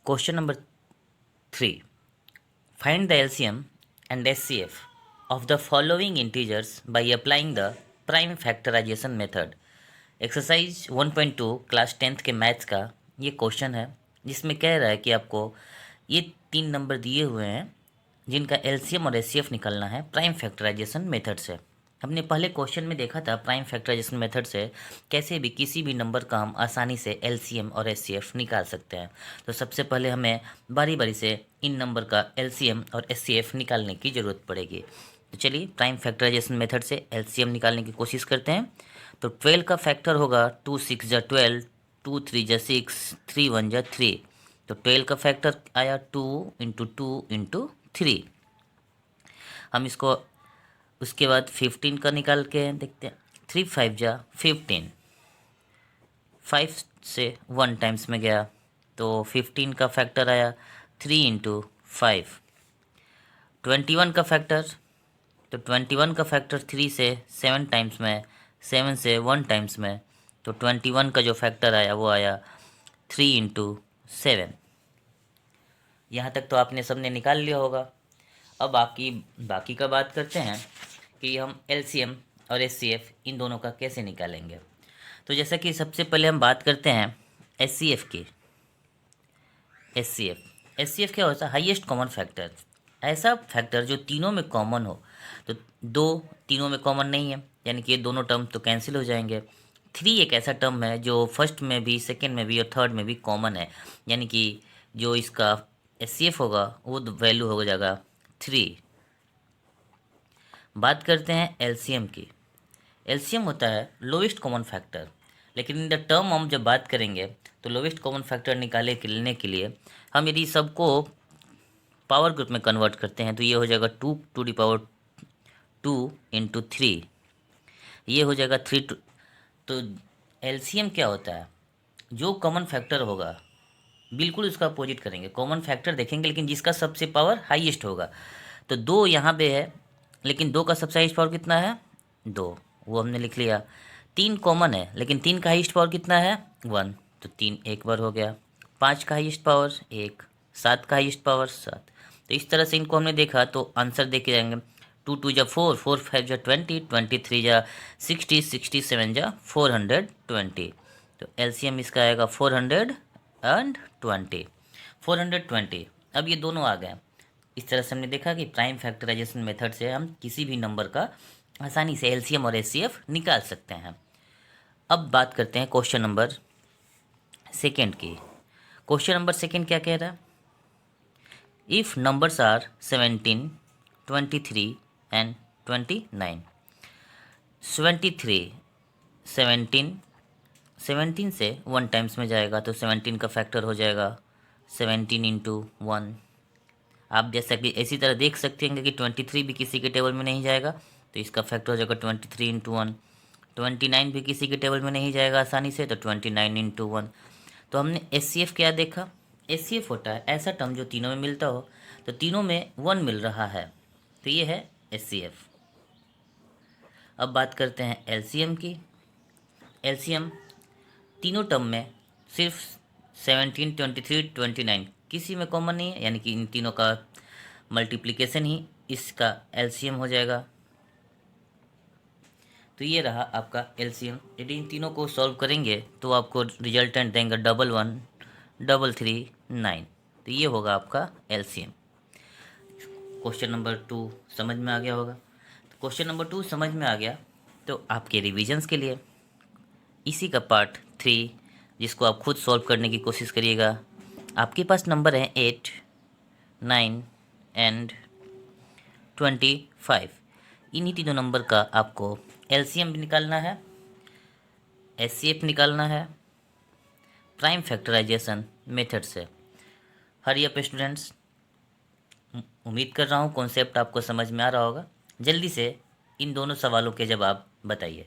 Question number 3. Find the LCM and SCF of the following integers by applying the prime factorization method. Exercise 1.2 class 10th के maths का ये question है जिसमें कह रहा है कि आपको ये 3 नंबर दिए हुए हैं जिनका एलसीएम और एचसीएफ निकालना है प्राइम फैक्टराइजेशन मेथड से। हमने पहले क्वेश्चन में देखा था प्राइम फैक्टराइजेशन मेथड से कैसे भी किसी भी नंबर का हम आसानी से एलसीएम और एचसीएफ निकाल सकते हैं। तो सबसे पहले हमें बारी बारी से इन नंबर का एलसीएम और एचसीएफ निकालने की ज़रूरत पड़ेगी। तो चलिए प्राइम फैक्टराइजेशन मेथड से एलसीएम निकालने की कोशिश करते हैं। तो 12 का फैक्टर होगा 2 6 जा 12, 2 3 जा 6, 3 1 जा 3। तो 12 का फैक्टर आया 2 इंटू 2 इंटू 3। हम इसको उसके बाद 15 का निकाल के देखते हैं। 3 5 जा 15, 5 से 1 टाइम्स में गया तो 15 का फैक्टर आया 3 इंटू 5। 21 का फैक्टर, तो 21 का फैक्टर 3 से 7 टाइम्स में, 7 से 1 टाइम्स में, तो 21 का जो फैक्टर आया वो आया 3 इंटू 7। यहाँ तक तो आपने सबने निकाल लिया होगा। अब बाकी का बात करते हैं कि हम एलसीएम और एचसीएफ इन दोनों का कैसे निकालेंगे। तो जैसा कि सबसे पहले हम बात करते हैं एचसीएफ की। एचसीएफ क्या होता है? हाईएस्ट कॉमन फैक्टर, ऐसा फैक्टर जो तीनों में कॉमन हो। तो 2 तीनों में कॉमन नहीं है, यानी कि ये दोनों टर्म तो कैंसिल हो जाएंगे। 3 एक ऐसा टर्म है जो फर्स्ट में भी, सेकेंड में भी और थर्ड में भी कॉमन है, यानी कि जो इसका एचसीएफ होगा वो वैल्यू हो जाएगा 3। बात करते हैं एलसीएम की। एलसीएम होता है लोवेस्ट कॉमन फैक्टर, लेकिन इन द टर्म हम जब बात करेंगे तो लोवेस्ट कॉमन फैक्टर लेने के लिए हम यदि सबको पावर ग्रुप में कन्वर्ट करते हैं तो ये हो जाएगा 2 टू द पावर 2 इंटू 3, ये हो जाएगा 3। तो एलसीएम क्या होता है? जो कॉमन फैक्टर होगा बिल्कुल उसका अपोजिट करेंगे, कॉमन फैक्टर देखेंगे लेकिन जिसका सबसे पावर हाईएस्ट होगा। तो 2 यहाँ पे है, लेकिन 2 का सबसे हाईएस्ट पावर कितना है? 2, वो हमने लिख लिया। 3 कॉमन है, लेकिन 3 का हाईएस्ट पावर कितना है? 1, तो 3 एक बार हो गया। 5 का हाईएस्ट पावर 1, 7 का हाईएस्ट पावर 7। तो इस तरह से इनको हमने देखा तो आंसर देखे जाएंगे। 2 2 जा 4, 4 5 जा 20, 23 जा 60, 67 जा 420। तो एलसीएम इसका आएगा 420, 420। अब ये दोनों आ गए। इस तरह से हमने देखा कि प्राइम फैक्टराइजेशन मेथड से हम किसी भी नंबर का आसानी से एलसीएम और एचसीएफ निकाल सकते हैं। अब बात करते हैं क्वेश्चन नंबर सेकेंड की। क्वेश्चन नंबर सेकेंड क्या कह रहा है? If numbers are 17, 23 and 29। 73, 17 से 1 टाइम्स में जाएगा तो 17 का फैक्टर हो जाएगा 17 इंटू 1। आप जैसा कि इसी तरह देख सकते हैं कि 23 भी किसी के टेबल में नहीं जाएगा तो इसका फैक्टर हो जाएगा 23 इंटू 1। 29 भी किसी के टेबल में नहीं जाएगा आसानी से, तो 29 इंटू 1। तो हमने एचसीएफ क्या देखा? एचसीएफ होता है ऐसा टर्म जो तीनों में मिलता हो, तो तीनों में 1 मिल रहा है, तो ये है एचसीएफ। अब बात करते हैं एलसीएम की। एलसीएम तीनों टर्म में सिर्फ 17, 23, 29 किसी में कॉमन नहीं है, यानी कि इन तीनों का मल्टीप्लिकेशन ही इसका एलसीएम हो जाएगा। तो ये रहा आपका एलसीएम। यदि इन तीनों को सॉल्व करेंगे तो आपको रिजल्टेंट देंगे 11 3 9। तो ये होगा आपका एलसीएम। क्वेश्चन नंबर 2 समझ में आ गया होगा। तो क्वेश्चन नंबर 2 समझ में आ गया तो आपके रिविजन्स के लिए इसी का पार्ट 3 जिसको आप खुद सॉल्व करने की कोशिश करिएगा। आपके पास नंबर है 8, 9 एंड 25। इन्हीं तीनों नंबर का आपको एलसीएम भी निकालना है, एचसीएफ निकालना है प्राइम फैक्टराइजेशन मेथड से। हरी अप स्टूडेंट्स, उम्मीद कर रहा हूँ कॉन्सेप्ट आपको समझ में आ रहा होगा। जल्दी से इन दोनों सवालों के जवाब बताइए।